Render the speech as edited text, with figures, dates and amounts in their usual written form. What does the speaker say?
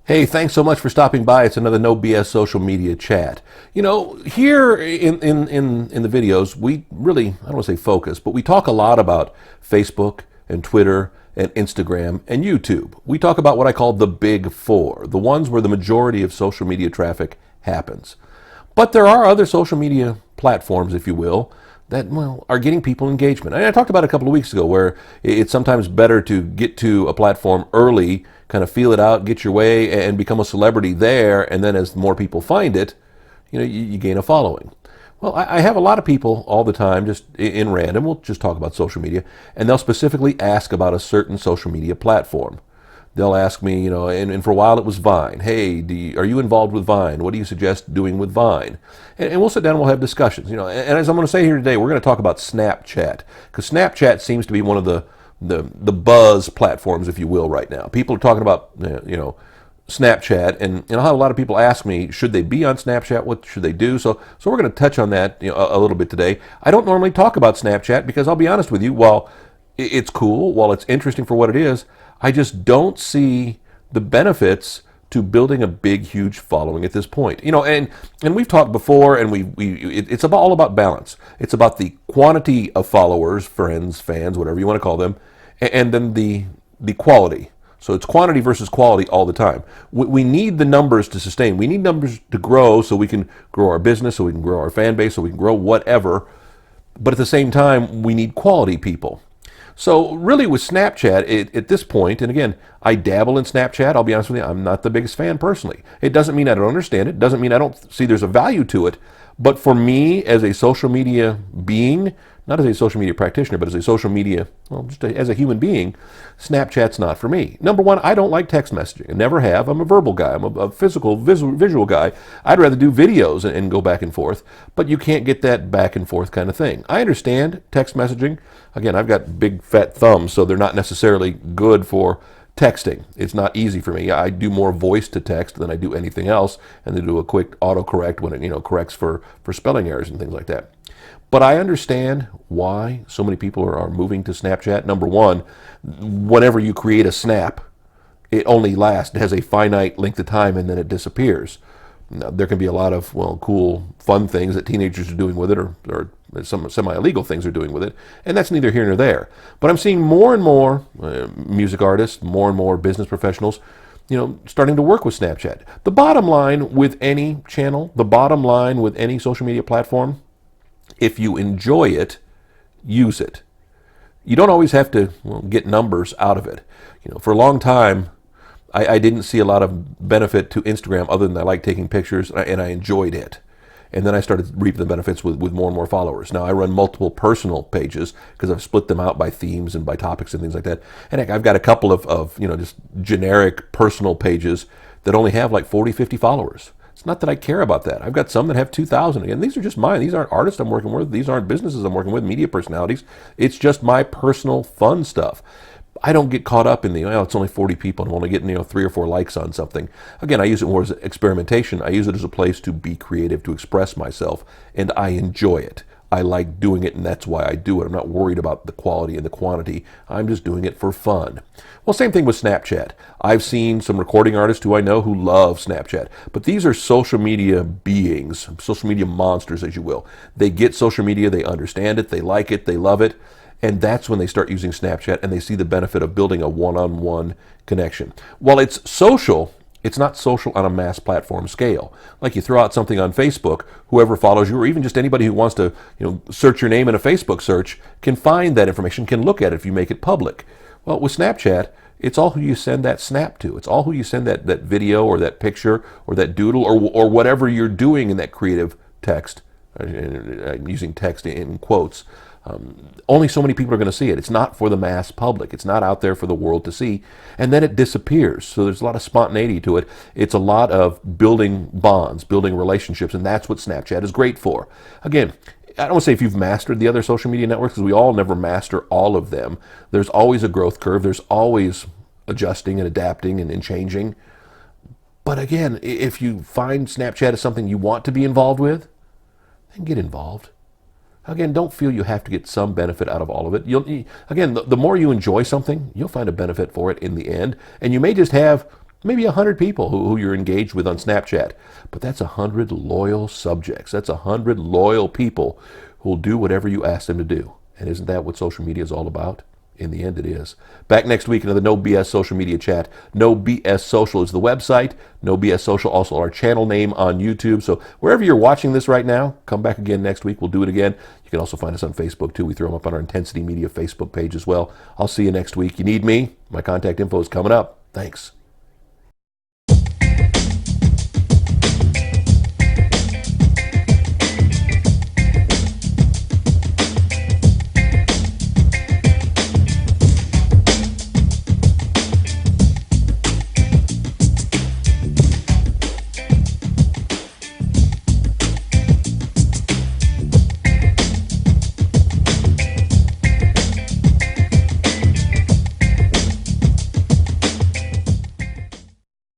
Hey, thanks so much for stopping by. It's another No BS social media chat. Here in the videos, we really, I don't want to say focus, but we talk a lot about Facebook and Twitter and Instagram and YouTube. We talk about what I call the big four, the ones where the majority of social media traffic happens. But there are other social media platforms, if you will, that are getting people engagement. I talked about it a couple of weeks ago where it's sometimes better to get to a platform early, kind of feel it out, get your way, and become a celebrity there. And then as more people find it, you gain a following. Well, I have a lot of people all the time, just in random. We'll just talk about social media, and they'll specifically ask about a certain social media platform. They'll ask me, and for a while it was Vine. Hey, are you involved with Vine? What do you suggest doing with Vine? And we'll sit down and we'll have discussions. And as I'm going to say here today, we're going to talk about Snapchat, because Snapchat seems to be one of the buzz platforms, if you will, right now. People are talking about, Snapchat, and I'll have a lot of people ask me, should they be on Snapchat? What should they do? So we're going to touch on that a little bit today. I don't normally talk about Snapchat because I'll be honest with you, while it's cool, while it's interesting for what it is, I just don't see the benefits to building a big, huge following at this point. And we've talked before, and it's all about balance. It's about the quantity of followers, friends, fans, whatever you want to call them, and then the quality. So it's quantity versus quality all the time. We need the numbers to sustain. We need numbers to grow so we can grow our business, so we can grow our fan base, so we can grow whatever. But at the same time, we need quality people. So really with Snapchat, at this point, and again, I dabble in Snapchat, I'll be honest with you, I'm not the biggest fan personally. It doesn't mean I don't understand it, doesn't mean I don't see there's a value to it, but for me as a social media being, not as a social media practitioner, but as a social media, as a human being, Snapchat's not for me. Number one, I don't like text messaging. I never have. I'm a verbal guy. I'm a physical, visual guy. I'd rather do videos and go back and forth, but you can't get that back and forth kind of thing. I understand text messaging. Again, I've got big fat thumbs, so they're not necessarily good for texting. It's not easy for me. I do more voice to text than I do anything else, and they do a quick autocorrect when it corrects for spelling errors and things like that. But I understand why so many people are moving to Snapchat. Number one, whenever you create a snap, it only lasts, it has a finite length of time, and then it disappears. Now, there can be a lot of, cool, fun things that teenagers are doing with it, or some semi-illegal things are doing with it, and that's neither here nor there. But I'm seeing more and more music artists, more and more business professionals, starting to work with Snapchat. The bottom line with any channel, the bottom line with any social media platform, if you enjoy it, use it. You don't always have to get numbers out of it. For a long time, I didn't see a lot of benefit to Instagram other than I like taking pictures and I enjoyed it. And then I started reaping the benefits with more and more followers. Now I run multiple personal pages because I've split them out by themes and by topics and things like that. And I've got a couple of just generic personal pages that only have like 40, 50 followers. It's not that I care about that. I've got some that have 2,000. Again, these are just mine. These aren't artists I'm working with. These aren't businesses I'm working with, media personalities. It's just my personal fun stuff. I don't get caught up in it's only 40 people and I'm only getting 3 or 4 likes on something. Again, I use it more as experimentation. I use it as a place to be creative, to express myself, and I enjoy it. I like doing it, and that's why I do it. I'm not worried about the quality and the quantity. I'm just doing it for fun. Well, same thing with Snapchat. I've seen some recording artists who I know who love Snapchat, but these are social media beings, social media monsters, as you will. They get social media, they understand it, they like it, they love it, and that's when they start using Snapchat and they see the benefit of building a one-on-one connection. While it's social, it's not social on a mass platform scale. Like you throw out something on Facebook, whoever follows you, or even just anybody who wants to, search your name in a Facebook search, can find that information, can look at it if you make it public. Well, with Snapchat, it's all who you send that snap to. It's all who you send that video or that picture or that doodle or whatever you're doing in that creative text. I'm using text in quotes. Only so many people are going to see it. It's not for the mass public. It's not out there for the world to see. And then it disappears. So there's a lot of spontaneity to it. It's a lot of building bonds, building relationships, and that's what Snapchat is great for. Again, I don't want to say if you've mastered the other social media networks, because we all never master all of them. There's always a growth curve. There's always adjusting and adapting and changing. But again, if you find Snapchat as something you want to be involved with, then get involved. Again, don't feel you have to get some benefit out of all of it. Again, the more you enjoy something, you'll find a benefit for it in the end. And you may just have maybe 100 people who you're engaged with on Snapchat. But that's 100 loyal subjects. That's 100 loyal people who'll do whatever you ask them to do. And isn't that what social media is all about? In the end, it is. Back next week, another No BS Social Media Chat. No BS Social is the website. No BS Social, also our channel name on YouTube. So wherever you're watching this right now, come back again next week. We'll do it again. You can also find us on Facebook, too. We throw them up on our Intensity Media Facebook page as well. I'll see you next week. You need me? My contact info is coming up. Thanks.